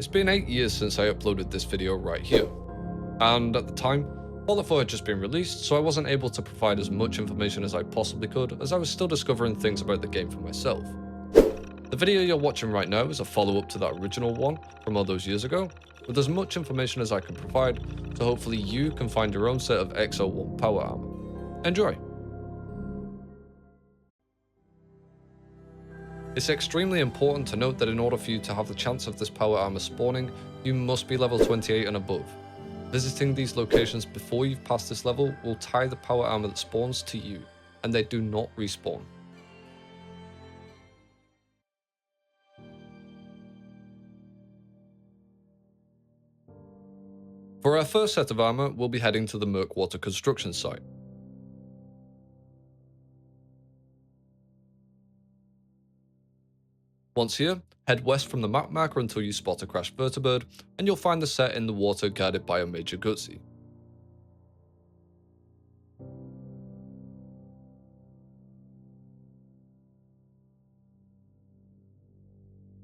It's been 8 years since I uploaded this video right here, and at the time, Fallout 4 had just been released, so I wasn't able to provide as much information as I possibly could, as I was still discovering things about the game for myself. The video you're watching right now is a follow-up to that original one from all those years ago, with as much information as I can provide, so hopefully you can find your own set of X-01 power armor. Enjoy! It's extremely important to note that in order for you to have the chance of this power armor spawning, you must be level 28 and above. Visiting these locations before you've passed this level will tie the power armor that spawns to you, and they do not respawn. For our first set of armor, we'll be heading to the Nuka-World construction site. Once here, head west from the map marker until you spot a crashed vertibird, and you'll find the set in the water guarded by a major gutsy.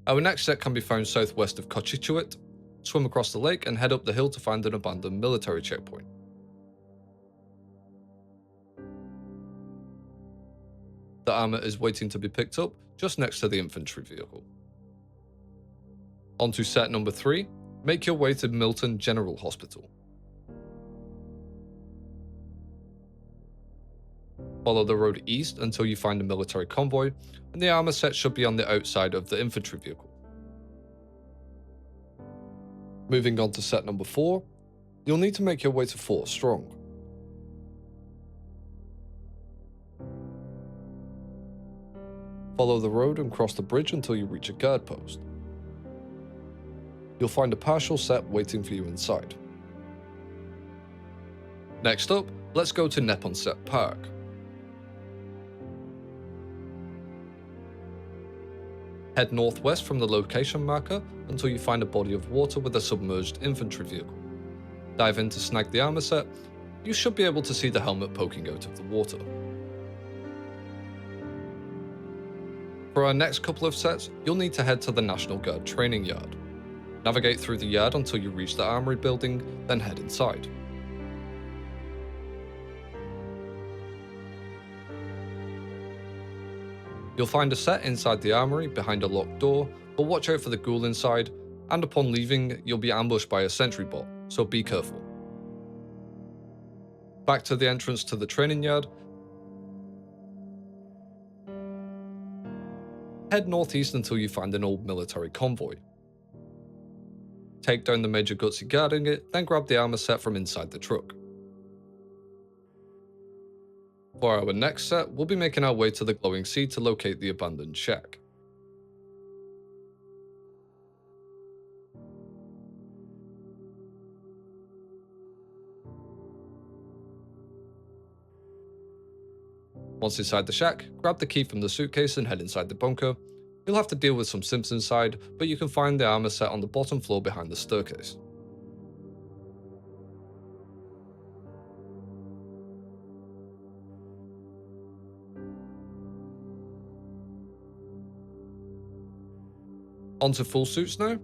Our next set can be found southwest of Cochichuit. Swim across the lake and head up the hill to find an abandoned military checkpoint. The armor is waiting to be picked up just next to the infantry vehicle. On to set number 3, make your way to Milton General Hospital. Follow the road east until you find a military convoy, and the armor set should be on the outside of the infantry vehicle. Moving on to set number 4, you'll need to make your way to Fort Strong. Follow the road and cross the bridge until you reach a guard post. You'll find a partial set waiting for you inside. Next up, let's go to Neponset Park. Head northwest from the location marker until you find a body of water with a submerged infantry vehicle. Dive in to snag the armor set. You should be able to see the helmet poking out of the water. For our next couple of sets, you'll need to head to the National Guard training yard. Navigate through the yard until you reach the armory building, then head inside. You'll find a set inside the armory behind a locked door, but watch out for the ghoul inside, and upon leaving, you'll be ambushed by a sentry bot, so be careful. Back to the entrance to the training yard. Head northeast until you find an old military convoy. Take down the major gutsy guarding it, then grab the armor set from inside the truck. For our next set, we'll be making our way to the glowing sea to locate the abandoned shack. Once inside the shack, grab the key from the suitcase and head inside the bunker. You'll have to deal with some simps inside, but you can find the armor set on the bottom floor behind the staircase. Onto full suits now,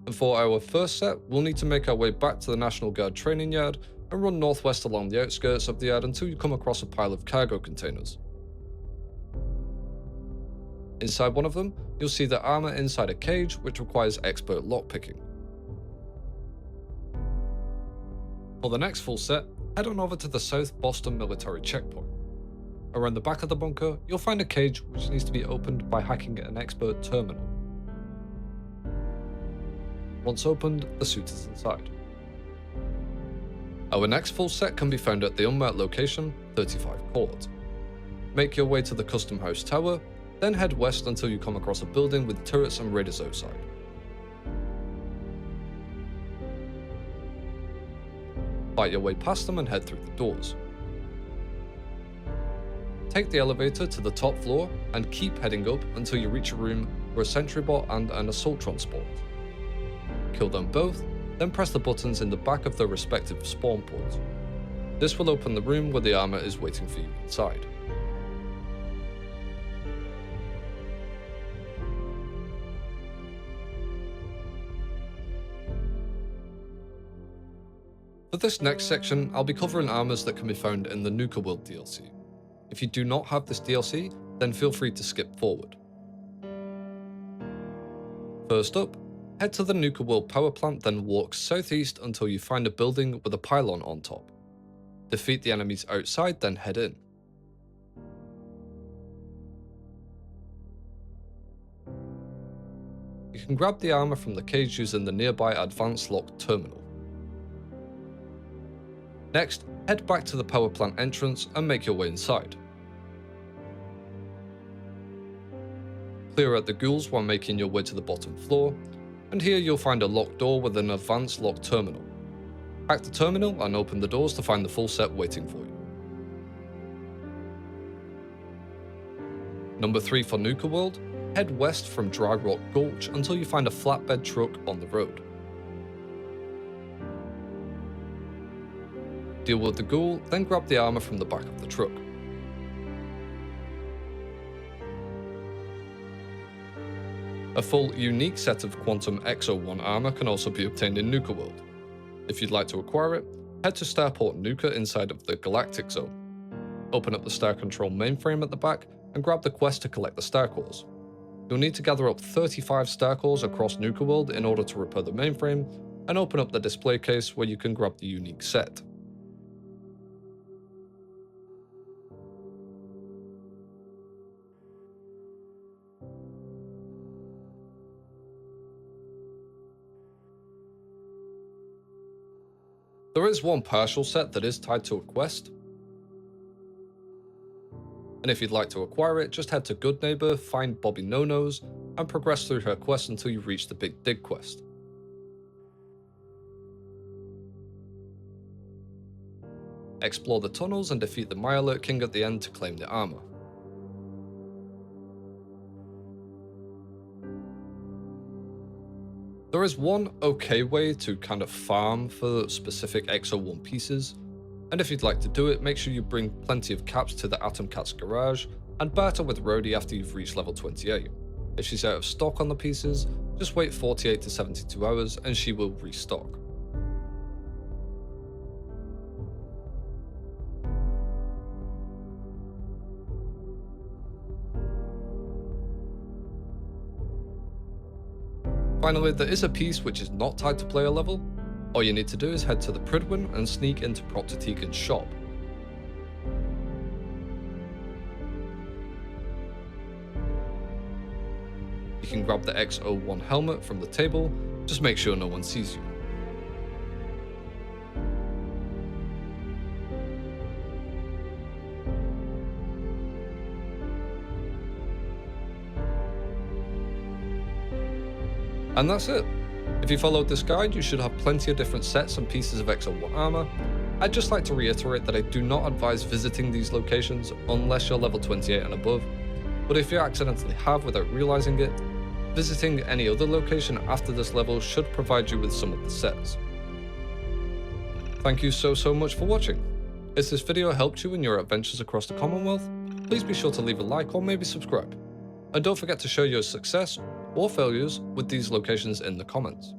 and for our first set, we'll need to make our way back to the National Guard training yard and run northwest along the outskirts of the yard until you come across a pile of cargo containers. Inside one of them, you'll see the armor inside a cage which requires expert lockpicking. For the next full set, head on over to the South Boston military checkpoint. Around the back of the bunker, you'll find a cage which needs to be opened by hacking an expert terminal. Once opened, the suit is inside. Our next full set can be found at the unmarked location, 35 Court. Make your way to the Custom House Tower, then head west until you come across a building with turrets and raiders outside. Fight your way past them and head through the doors. Take the elevator to the top floor and keep heading up until you reach a room where a sentry bot and an assaultron spawn. Kill them both, then press the buttons in the back of their respective spawn ports. This will open the room where the armor is waiting for you inside. For this next section, I'll be covering armors that can be found in the Nuka-World DLC. If you do not have this DLC, then feel free to skip forward. First up, head to the Nuka-World power plant, then walk southeast until you find a building with a pylon on top. Defeat the enemies outside, then head in. You can grab the armor from the cage using the nearby advanced lock terminal. Next, head back to the power plant entrance and make your way inside. Clear out the ghouls while making your way to the bottom floor, and here you'll find a locked door with an advanced lock terminal. Hack the terminal and open the doors to find the full set waiting for you. Number 3 for Nuka-World, head west from Drag Rock Gulch until you find a flatbed truck on the road. Deal with the ghoul, then grab the armor from the back of the truck. A full unique set of Quantum X-01 armor can also be obtained in Nuka-World. If you'd like to acquire it, head to Starport Nuka inside of the Galactic Zone. Open up the Star Control mainframe at the back and grab the quest to collect the Star Cores. You'll need to gather up 35 Star Cores across Nuka-World in order to repair the mainframe and open up the display case where you can grab the unique set. There is one partial set that is tied to a quest, and if you'd like to acquire it, just head to Good Neighbor, find Bobby No-Nos, and progress through her quest until you reach the Big Dig quest. Explore the tunnels and defeat the Mirelurk King at the end to claim the armor. There is one okay way to kind of farm for specific X-01 pieces, and if you'd like to do it, make sure you bring plenty of caps to the Atom Cat's garage and barter with Rhodey after you've reached level 28. If she's out of stock on the pieces, just wait 48 to 72 hours and she will restock. Finally, there is a piece which is not tied to player level. All you need to do is head to the Pridwin and sneak into Proctor Teagan's shop. You can grab the X-01 helmet from the table, just make sure no one sees you. And that's it. If you followed this guide, you should have plenty of different sets and pieces of X-01 armor. I'd just like to reiterate that I do not advise visiting these locations unless you're level 28 and above, but if you accidentally have without realizing it, visiting any other location after this level should provide you with some of the sets. Thank you so much for watching. If this video helped you in your adventures across the Commonwealth, please be sure to leave a like or maybe subscribe. And don't forget to share your success or failures with these locations in the comments.